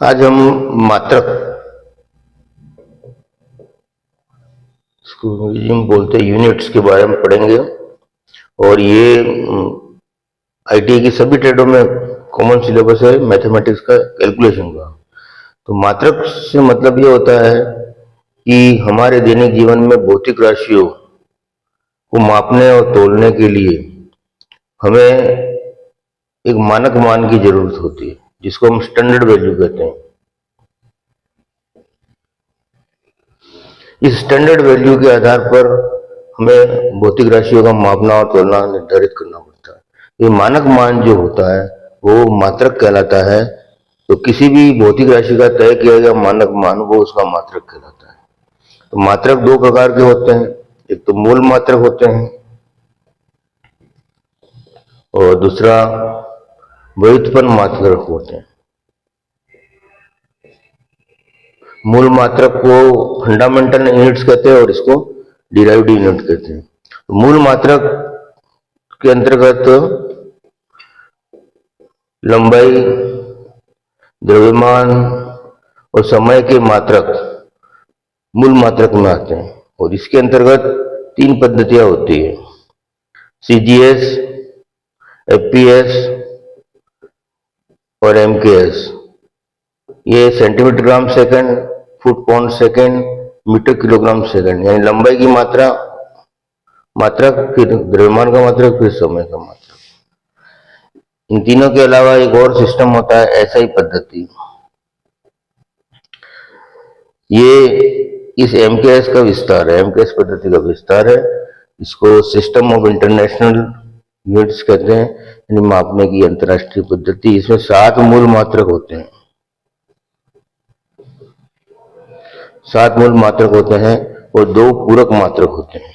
आज हम मात्रक, इसको अंग्रेजी में बोलते हैं यूनिट्स, के बारे में पढ़ेंगे। और ये आईटीआई की सभी ट्रेडों में कॉमन सिलेबस है मैथमेटिक्स का, कैलकुलेशन का। तो मात्रक से मतलब ये होता है कि हमारे दैनिक जीवन में भौतिक राशियों को मापने और तोलने के लिए हमें एक मानक मान की जरूरत होती है, जिसको हम स्टैंडर्ड वैल्यू कहते हैं। इस स्टैंडर्ड वैल्यू के आधार पर हमें भौतिक राशियों का मापना और तोलना निर्धारित करना पड़ता है। ये मानक मान जो होता है वो मात्रक कहलाता है। तो किसी भी भौतिक राशि का तय किया गया मानक मान, वो उसका मात्रक कहलाता है। तो मात्रक दो प्रकार के होते हैं, एक तो मूल मात्रक होते हैं और दूसरा व्युत्पन्न मात्रक होते हैं। मूल मात्रक को फंडामेंटल यूनिट्स कहते हैं और इसको डिराइव्ड यूनिट कहते हैं। तो मूल मात्रक के अंतर्गत लंबाई, द्रव्यमान और समय के मात्रक मूल मात्रक में आते हैं। और इसके अंतर्गत तीन पद्धतियां होती है, सीजीएस, एफपीएस और एमकेएस। ये centimetre gram second, foot pound second, metre kilogram second, यानी लंबाई की मात्रक, फिर द्रव्यमान का मात्रक, फिर समय का मात्रक। इन तीनों के अलावा एक और सिस्टम होता है एसआई पद्धति। ये इस एमकेएस का विस्तार है, एमकेएस पद्धति का विस्तार है। इसको सिस्टम ऑफ इंटरनेशनल यूनिट्स कहते हैं, यानी मापने की अंतर्राष्ट्रीय पद्धति। इसमें 7 मूल मात्रक होते हैं, 7 मूल मात्रक होते हैं और 2 पूरक मात्रक होते हैं।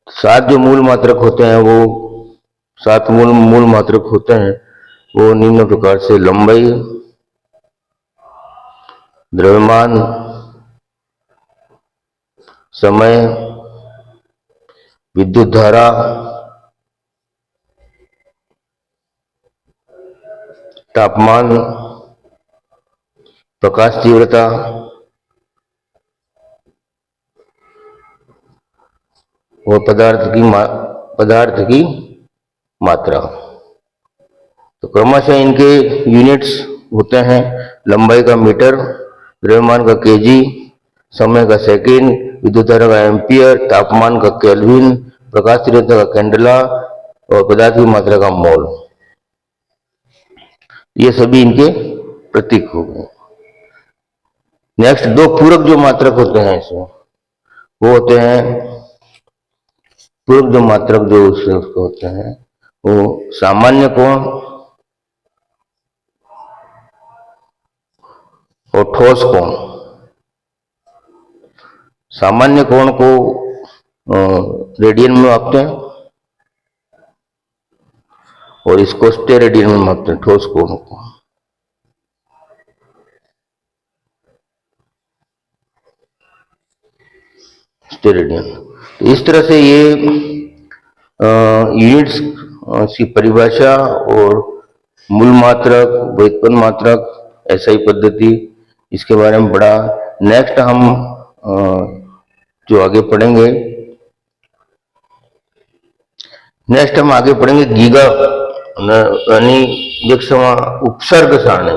7 जो मूल मात्रक होते हैं, वो 7 मूल मात्रक होते हैं वो निम्न प्रकार से: लंबाई, द्रव्यमान, समय, विद्युत धारा, तापमान, प्रकाश तीव्रता और पदार्थ की मात्रा। तो क्रमशः इनके यूनिट्स होते हैं: लंबाई का मीटर, द्रव्यमान का केजी, समय का सेकेंड, विद्युत धारा का एम्पियर, तापमान का केल्विन, प्रकाश तीव्रता का कैंडेला और पदार्थ की मात्रा का मोल। ये सभी इनके प्रतीक हो गए। नेक्स्ट 2 पूरक जो मात्रक होते हैं इसमें, वो होते हैं पूरक जो मात्रक जो उसको होते हैं वो सामान्य कोण और ठोस कोण। सामान्य कोण को रेडियन में मापते हैं और इसको स्टेरेडियन में मापते हैं, ठोस कोण को। स्टेरेडियन। तो इस तरह से ये यूनिट्स की परिभाषा और मूल मात्रक, व्युत्पन्न मात्रक, एसआई पद्धति, इसके बारे में पढ़ा। नेक्स्ट हम जो आगे पढ़ेंगे, नेक्स्ट हम आगे पढ़ेंगे गीगा, यानी उपसर्ग सारणी।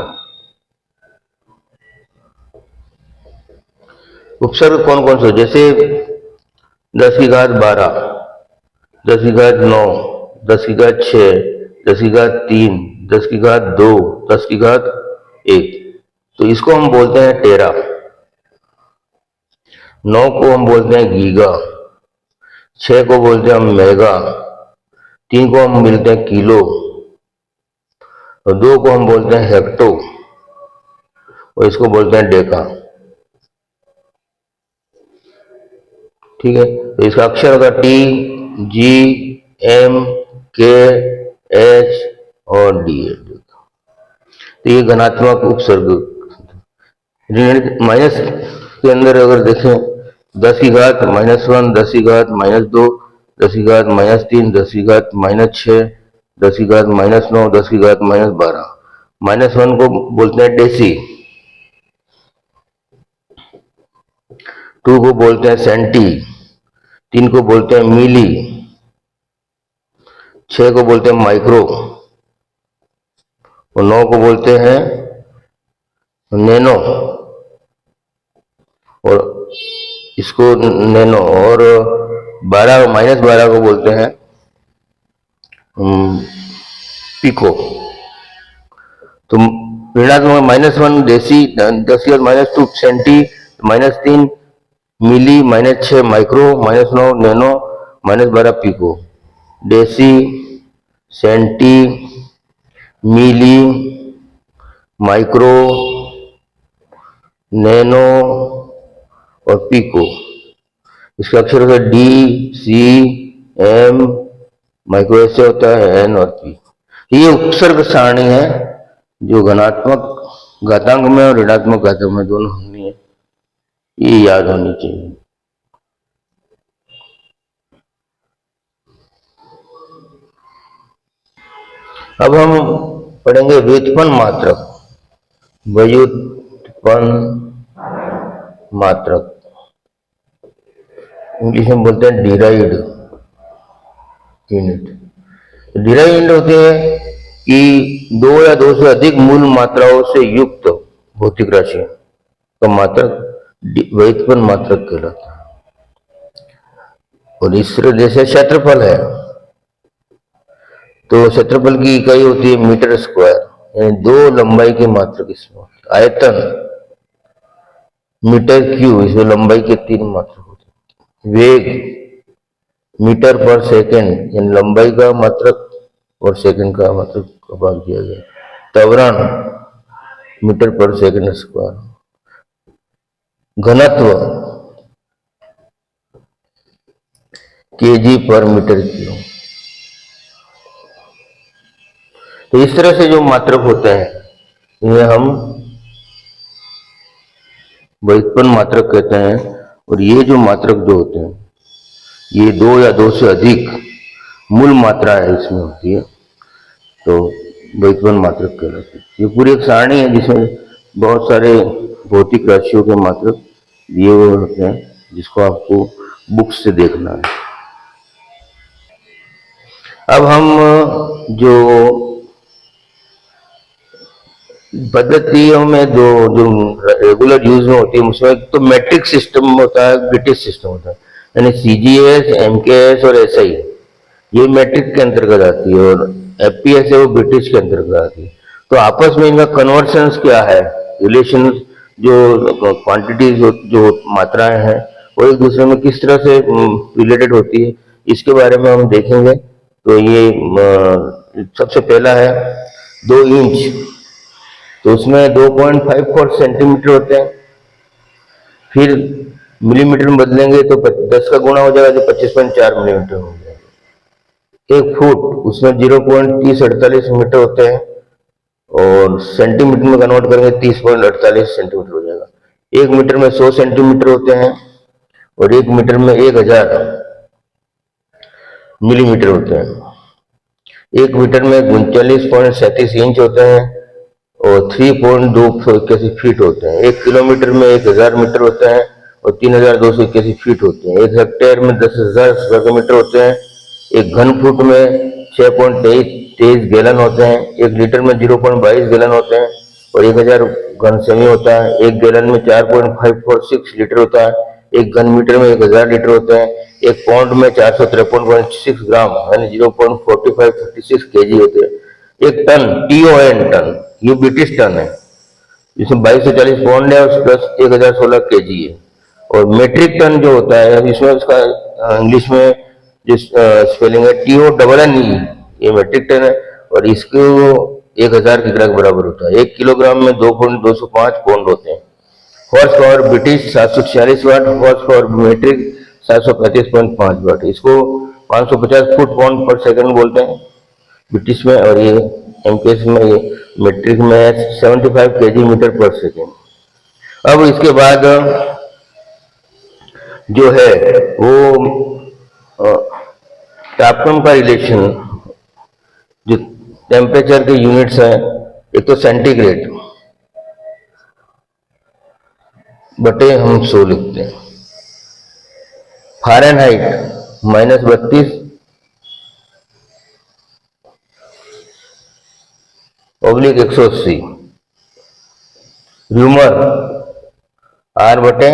उपसर्ग कौन कौन से, जैसे 10 की घात 12, 10 की घात 9, 10 की घात 6, 10 की घात 3, 10 की घात 2, 10 की घात 1। तो इसको हम बोलते हैं टेरा। 9 को हम बोलते हैं गीगा, 6 को बोलते हैं हम मेगा, 3 को हम मिलते हैं किलो और 2 को हम बोलते हैं हेक्टो और इसको बोलते हैं डेका। ठीक है। तो इसका अक्षर होगा टी, जी, एम, के, एच और डी। तो ये घनात्मक उपसर्ग। माइनस के अंदर अगर देखें, 10 की घात -1, 10 की घात -2, 10 की घात -3, 10 की घात -6, 10 की घात -9, 10 की घात -12। -1 को बोलते हैं डेसी, 2 को बोलते हैं सेंटी, 3 को बोलते हैं मिली, 6 को बोलते हैं माइक्रो और 9 को बोलते हैं नैनो और इसको नैनो, और 12 -12 को बोलते हैं पिको। तो ऋणात्मक -1 deci, 10 -2 centi, -3 milli, -6 micro, -9 nano, -12 pico. Deci, centi, milli, micro, nano और पिको। इसका अक्षर होता है डी, सी, एम, माइक्रो ऐसे होता है, एन और पी। ये उपसर्ग सारणी है जो घनात्मक घातांक में और ऋणात्मक घातांक में दोनों होनी है, ये याद होनी चाहिए। अब हम पढ़ेंगे व्युत्पन्न मात्रक, व्युत्पन्न मात्रक, इंग्लिश में बोलते हैं डिराइव्ड यूनिट। डिराइव्ड यूनिट होते हैं कि 2 या 2 से अधिक मूल मात्राओं से युक्त भौतिक राशि का मात्रक व्युत्पन्न मात्रक कहलाता है। और इस तरह जैसे क्षेत्रफल है तो क्षेत्रफल की इकाई होती है मीटर स्क्वायर, यानी 2 लंबाई की मात्रक इसमें होती है। आयतन मीटर क्यूब, इसमें लंबाई के 3 मात्रक होते हैं। वेग मीटर पर सेकंड, यानी लंबाई का मात्रक और सेकंड का मात्रक का भाग दिया गया। त्वरण मीटर पर सेकंड स्क्वायर। घनत्व केजी पर मीटर क्यूब। तो इस तरह से जो मात्रक होते हैं इन्हें हम व्युत्पन्न मात्रक कहते हैं। और ये जो मात्रक जो होते हैं ये 2 या 2 से अधिक मूल मात्रा है इसमें होती है, तो व्युत्पन्न मात्रक कहलाते हैं। ये पूरी एक सारणी है जिसमें बहुत सारे भौतिक राशियों के मात्रक दिए हुए होते हैं, जिसको आपको बुक्स से देखना है। अब हम जो पद्धतियों में जो रेगुलर यूज में होती है उसमें तो मैट्रिक सिस्टम होता है, ब्रिटिश सिस्टम होता है, यानी सीजीएस, एमकेएस और एसआई ये मैट्रिक के अंतर्गत आती है और एफपीएस है वो ब्रिटिश के अंतर्गत आती है। तो आपस में इनका कन्वर्शंस क्या है, रिलेशन, जो क्वांटिटीज जो मात्राएं हैं वो एक दूसरे में किस तरह से रिलेटेड होती है, इसके बारे में हम देखेंगे। तो ये सबसे पहला है 2 इंच, तो उसमें 2.54 सेंटीमीटर होते हैं। फिर मिलीमीटर में बदलेंगे तो 10 का गुणा हो जाएगा, जो 25.4 मिलीमीटर हो जाएगा। 1 फुट, उसमें 0.3048 मीटर होते हैं और सेंटीमीटर में कन्वर्ट करेंगे 30.48 सेंटीमीटर हो जाएगा। 1 मीटर में 100 सेंटीमीटर होते हैं और 1 मीटर में 1000 मिलीमीटर होते हैं। 1 मीटर में 39.37 इंच होते हैं और 3.281 फीट होते हैं। 1 किलोमीटर में 1000 मीटर होते हैं और 3281 फीट होते हैं। 1 हेक्टेयर में 10,000 वर्ग मीटर होते हैं। 1 घन फुट में 6.23 गैलन होते हैं। 1 लीटर में 0.22 गैलन होते हैं और 1000 घन सेमी होता है। 1 गैलन में 4.546 लीटर होता है। 1 घन मीटर में 1000 लीटर होते हैं। 1 पाउंड में 453.6 ग्राम यानी 0.4556 केजी होते हैं। 1 टन, TON टन, ये ब्रिटिश टन है, जिसमें 2240 पाउंड है और प्लस 1016 केजी है। और मेट्रिक टन जो होता है इसमें उसका इंग्लिश में जो स्पेलिंग है TONNE, ये मेट्रिक टन है और इसको 1000 किग्रा के बराबर होता है। 1 किलोग्राम में 2.205 पाउंड होते हैं। हॉर्स पावर ब्रिटिश 746 वाट, हॉर्स पावर मेट्रिक 735.5 वाट। इसको 550 फुट पाउंड पर सेकंड बोलते हैं ब्रिटिश में, और ये एमकेएस में, ये मेट्रिक में 75 केजी मीटर पर सेकेंड। अब इसके बाद जो है वो तापक्रम का रिलेशन, जो टेम्परेचर के यूनिट्स हैं एक तो सेंटीग्रेड बटे हम 100 लिखते हैं, फ़ारेनहाइट -32 ऑब्लिक 180, र्यूमर R बटे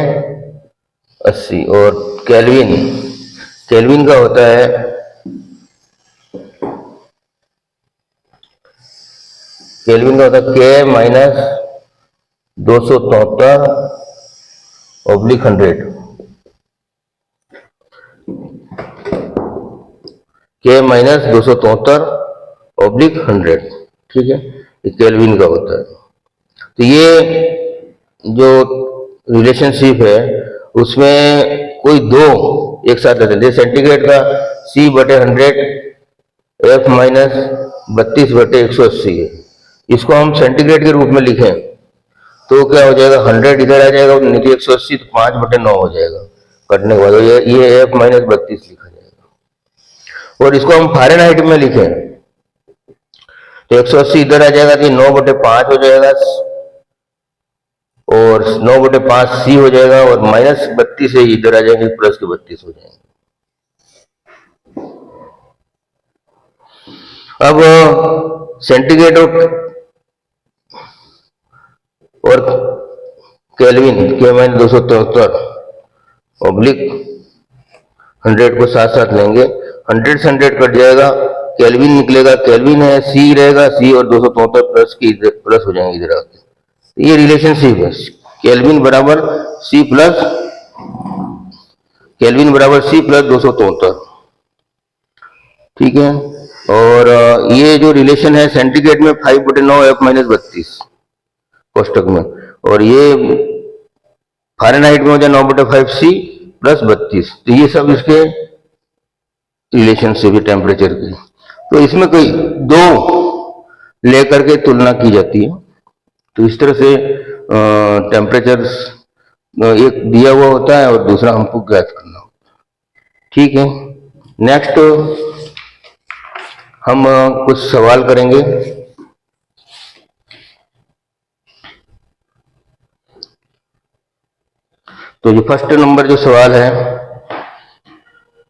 80, और केल्विन का होता है K -273 ऑब्लिक 100, K -273 ऑब्लिक 100, ठीक है, ये केल्विन का होता है। तो ये जो रिलेशनशिप है उसमें कोई दो एक साथ लेते हैं। सेंटीग्रेड का C बटे 100 F -32 बटे 180 है, इसको हम सेंटीग्रेड के रूप में लिखें तो क्या हो जाएगा, 100 इधर आ जाएगा, नीचे 180 तो 5 बटे 9 हो जाएगा कटने के बाद, ये F -32 लिखा जाएगा। और इसको हम फ़ारेनहाइट में लिखें तो 180 इधर आ जाएगा तो 9 बटे 5 हो जाएगा, और 9 बटे 5 C हो जाएगा, और -32 से इधर आ जाएंगे प्लस के 32 हो जाएंगे। अब सेंटीग्रेड और केल्विन K -273 ऑब्लिक 100 को साथ साथ लेंगे, 100 से 100 कट जाएगा, केल्विन निकलेगा, केल्विन है, C रहेगा, C और 273 प्लस हो जाएंगे इधर आके। ये रिलेशनशिप है, केल्विन बराबर C प्लस 273, ठीक है। और ये जो रिलेशन है सेंटीग्रेड में 5 बटे 9 F -32 कोष्टक में, और ये फ़ारेनहाइट में हो जाए 9 बटे 5 C प्लस 32, तो ये सब इसके रिलेशनशिप है टेम्परेचर की। तो इसमें कोई दो लेकर के तुलना की जाती है, तो इस तरह से टेम्परेचर एक दिया हुआ होता है और दूसरा हमको ज्ञात करना होता है, ठीक है। नेक्स्ट हम कुछ सवाल करेंगे। तो जो फर्स्ट नंबर जो सवाल है,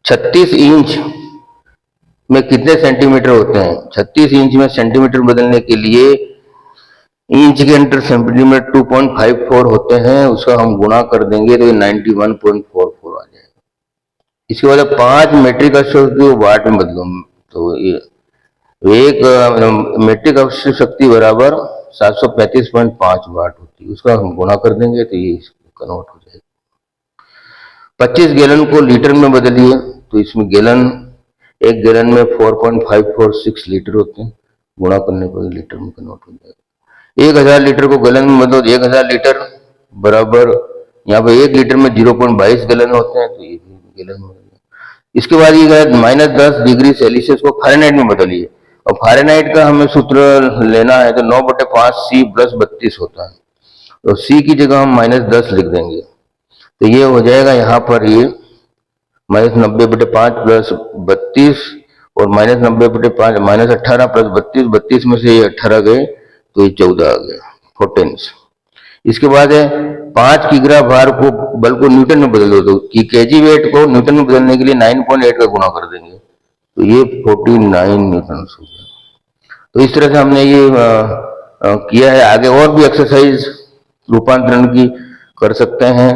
36 इंच में कितने सेंटीमीटर होते हैं? 36 इंच में सेंटीमीटर बदलने के लिए इंच के अंदर सेंटीमीटर 2.54 होते हैं, उसका हम गुणा कर देंगे तो ये 91.44 आ जाएगा। इसके बाद 5 मेट्रिक अश्व को वाट में बदलो, तो ये एक मेट्रिक अश्व शक्ति बराबर 735.5 वाट होती है, उसका हम गुणा कर देंगे तो ये कन्वर्ट हो जाएगा। 25 गैलन को लीटर में बदलिए, तो इसमें गैलन, एक गैलन में 4.546 लीटर होते हैं, गुणा करने पर लीटर में कन्वर्ट हो जाएगा। 1000 लीटर को गैलन में बदलो, 1000 लीटर बराबर, यहाँ पे 1 लीटर में 0.22 गैलन होते हैं, तो ये गैलन में। इसके बाद ये -10 डिग्री सेल्सियस को फ़ारेनहाइट में बदलिए, और फ़ारेनहाइट का हमें सूत्र लेना है तो 9 बटे 5 C प्लस 32 होता है, तो C की जगह हम -10 लिख देंगे, तो ये हो जाएगा यहाँ पर ये -90 बटे 5 प्लस 32, और -90 बटे 5 -18 प्लस 32, 32 में से ये 18 गए तो ये 14 आ गया, 14। इसके बाद है 5 किग्रा भार को बल को न्यूटन में बदल दो, तो कि केजी वेट को न्यूटन में बदलने के लिए 9.8 का गुणा कर देंगे, तो ये 49 न्यूटन हो गया। तो इस तरह से हमने ये किया है। आगे और भी एक्सरसाइज रूपांतरण की कर सकते हैं,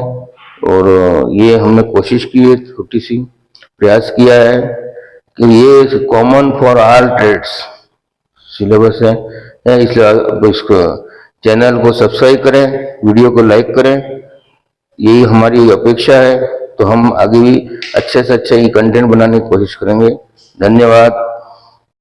और ये हमने कोशिश की है, छोटी सी प्रयास किया है कि ये common for all trades syllabus है, इसलिए आप इसको चैनल को सब्सक्राइब करें, वीडियो को लाइक करें, यही हमारी अपेक्षा है। तो हम आगे भी अच्छे से अच्छा ये कंटेंट बनाने की कोशिश करेंगे। धन्यवाद।